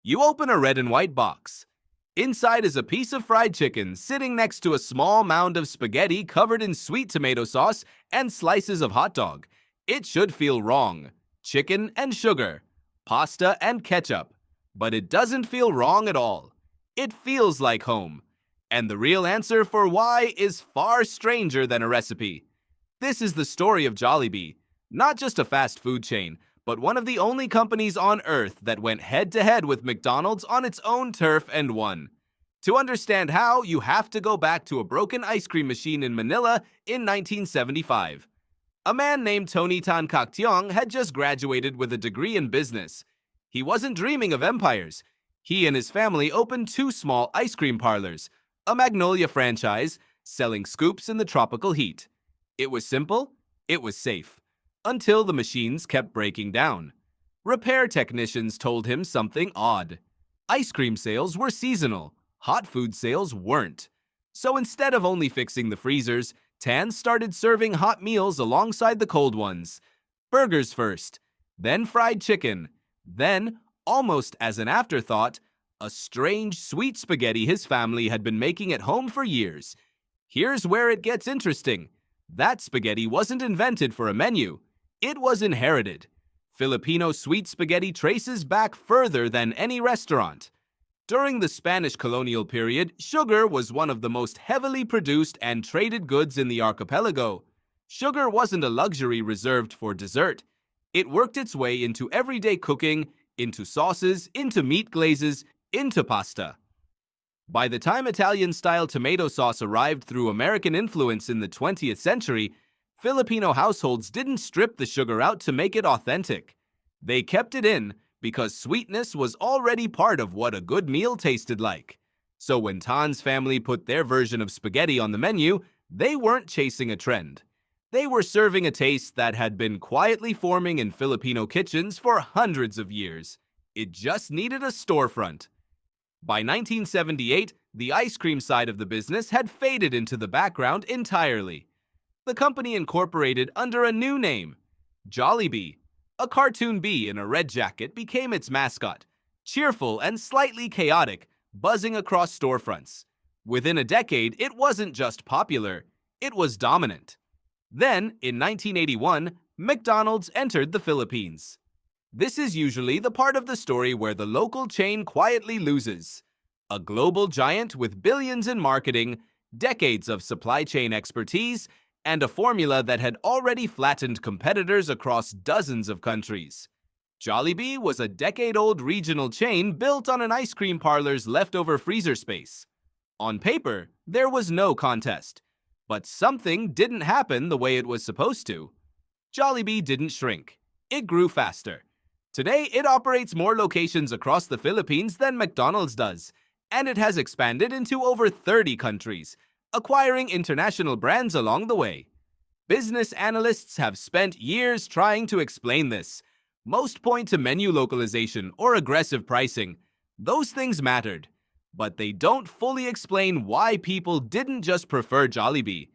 You open a red and white box. Inside is a piece of fried chicken sitting next to a small mound of spaghetti covered in sweet tomato sauce and slices of hot dog. It should feel wrong. Chicken and sugar, pasta and ketchup. But it doesn't feel wrong at all. It feels like home. And the real answer for why is far stranger than a recipe. This is the story of Jollibee, not just a fast food chain, but one of the only companies on Earth that went head-to-head with McDonald's on its own turf and won. To understand how, you have to go back to a broken ice cream machine in Manila in 1975. A man named Tony Tan Kak Tiong had just graduated with a degree in business. He wasn't dreaming of empires. He and his family opened two small ice cream parlors, a Magnolia franchise, selling scoops in the tropical heat. It was simple, it was safe. Until the machines kept breaking down. Repair technicians told him something odd. Ice cream sales were seasonal, hot food sales weren't. So instead of only fixing the freezers, Tan started serving hot meals alongside the cold ones. Burgers first, then fried chicken, then, almost as an afterthought, a strange sweet spaghetti his family had been making at home for years. Here's where it gets interesting. That spaghetti wasn't invented for a menu. It was inherited. Filipino sweet spaghetti traces back further than any restaurant. During the Spanish colonial period, sugar was one of the most heavily produced and traded goods in the archipelago. Sugar wasn't a luxury reserved for dessert. It worked its way into everyday cooking, into sauces, into meat glazes, into pasta. By the time Italian-style tomato sauce arrived through American influence in the 20th century, Filipino households didn't strip the sugar out to make it authentic. They kept it in because sweetness was already part of what a good meal tasted like. So when Tan's family put their version of spaghetti on the menu, they weren't chasing a trend. They were serving a taste that had been quietly forming in Filipino kitchens for hundreds of years. It just needed a storefront. By 1978, the ice cream side of the business had faded into the background entirely. The company incorporated under a new name. Jollibee, a cartoon bee in a red jacket, became its mascot, cheerful and slightly chaotic, buzzing across storefronts. Within a decade, it wasn't just popular, it was dominant. Then, in 1981, McDonald's entered the Philippines. This is usually the part of the story where the local chain quietly loses. A global giant with billions in marketing, decades of supply chain expertise, and a formula that had already flattened competitors across dozens of countries. Jollibee was a decade-old regional chain built on an ice cream parlor's leftover freezer space. On paper, there was no contest. But something didn't happen the way it was supposed to. Jollibee didn't shrink. It grew faster. Today, it operates more locations across the Philippines than McDonald's does, and it has expanded into over 30 countries, acquiring international brands along the way. Business analysts have spent years trying to explain this. Most point to menu localization or aggressive pricing. Those things mattered, but they don't fully explain why people didn't just prefer Jollibee.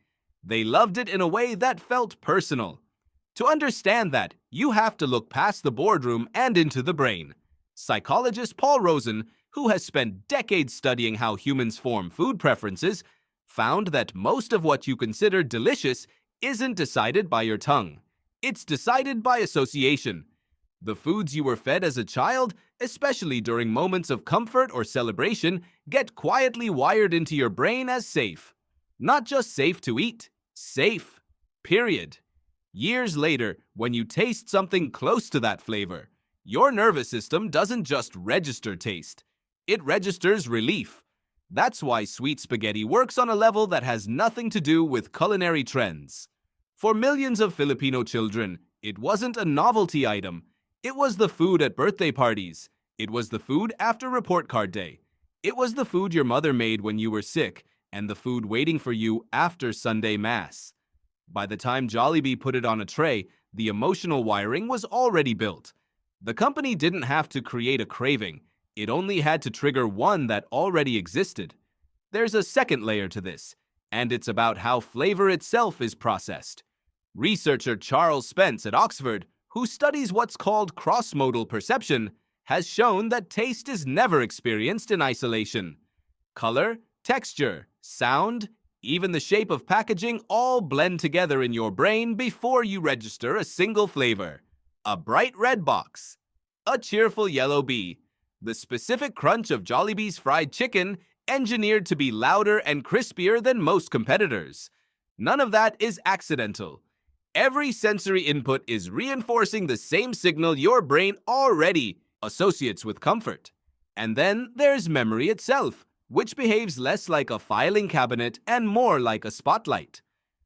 They loved it in a way that felt personal. To understand that, you have to look past the boardroom and into the brain. Psychologist Paul Rosen, who has spent decades studying how humans form food preferences, found that most of what you consider delicious isn't decided by your tongue. It's decided by association. The foods you were fed as a child, especially during moments of comfort or celebration, get quietly wired into your brain as safe. Not just safe to eat, safe. Period. Years later, when you taste something close to that flavor, your nervous system doesn't just register taste. It registers relief. That's why sweet spaghetti works on a level that has nothing to do with culinary trends. For millions of Filipino children, it wasn't a novelty item. It was the food at birthday parties. It was the food after report card day. It was the food your mother made when you were sick, and the food waiting for you after Sunday Mass. By the time Jollibee put it on a tray, the emotional wiring was already built. The company didn't have to create a craving. It only had to trigger one that already existed. There's a second layer to this, and it's about how flavor itself is processed. Researcher Charles Spence at Oxford, who studies what's called cross-modal perception, has shown that taste is never experienced in isolation. Color, texture, sound, even the shape of packaging all blend together in your brain before you register a single flavor. A bright red box, a cheerful yellow bee, the specific crunch of Jollibee's fried chicken engineered to be louder and crispier than most competitors. None of that is accidental. Every sensory input is reinforcing the same signal your brain already associates with comfort. And then there's memory itself, which behaves less like a filing cabinet and more like a spotlight.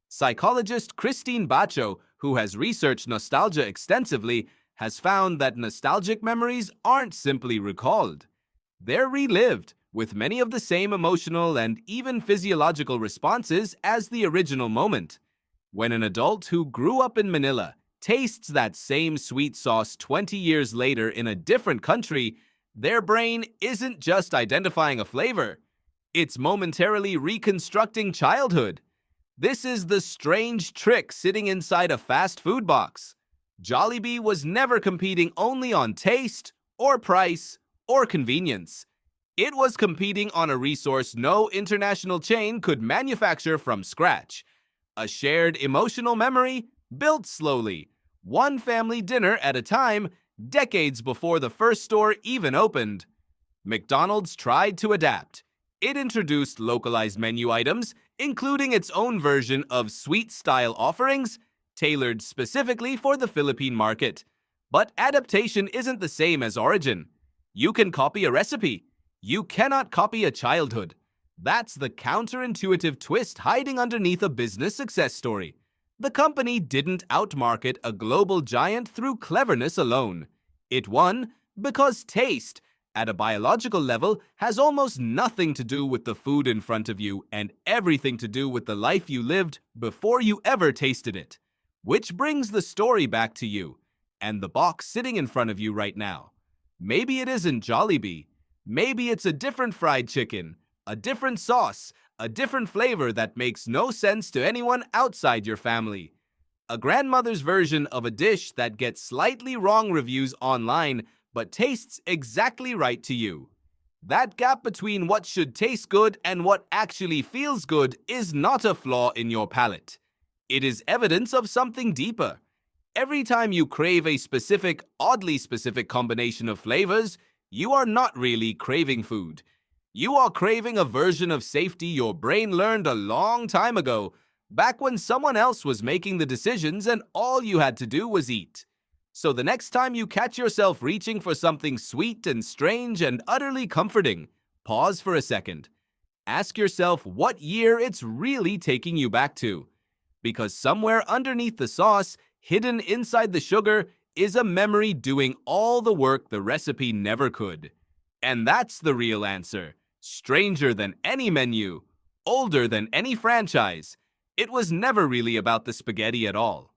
Psychologist Christine Bacho, who has researched nostalgia extensively, has found that nostalgic memories aren't simply recalled. They're relived, with many of the same emotional and even physiological responses as the original moment. When an adult who grew up in Manila tastes that same sweet sauce 20 years later in a different country, their brain isn't just identifying a flavor. It's momentarily reconstructing childhood. This is the strange trick sitting inside a fast food box. Jollibee was never competing only on taste, or price, or convenience. It was competing on a resource no international chain could manufacture from scratch. A shared emotional memory built slowly, one family dinner at a time, decades before the first store even opened. McDonald's tried to adapt. It introduced localized menu items, including its own version of sweet-style offerings, tailored specifically for the Philippine market. But adaptation isn't the same as origin. You can copy a recipe. You cannot copy a childhood. That's the counterintuitive twist hiding underneath a business success story. The company didn't outmarket a global giant through cleverness alone. It won because taste, at a biological level, has almost nothing to do with the food in front of you and everything to do with the life you lived before you ever tasted it. Which brings the story back to you and the box sitting in front of you right now. Maybe it isn't Jollibee. Maybe it's a different fried chicken, a different sauce, a different flavor that makes no sense to anyone outside your family. A grandmother's version of a dish that gets slightly wrong reviews online but tastes exactly right to you. That gap between what should taste good and what actually feels good is not a flaw in your palate. It is evidence of something deeper. Every time you crave a specific, oddly specific combination of flavors, you are not really craving food. You are craving a version of safety your brain learned a long time ago, back when someone else was making the decisions and all you had to do was eat. So the next time you catch yourself reaching for something sweet and strange and utterly comforting, pause for a second. Ask yourself what year it's really taking you back to. Because somewhere underneath the sauce, hidden inside the sugar, is a memory doing all the work the recipe never could. And that's the real answer. Stranger than any menu, older than any franchise. It was never really about the spaghetti at all.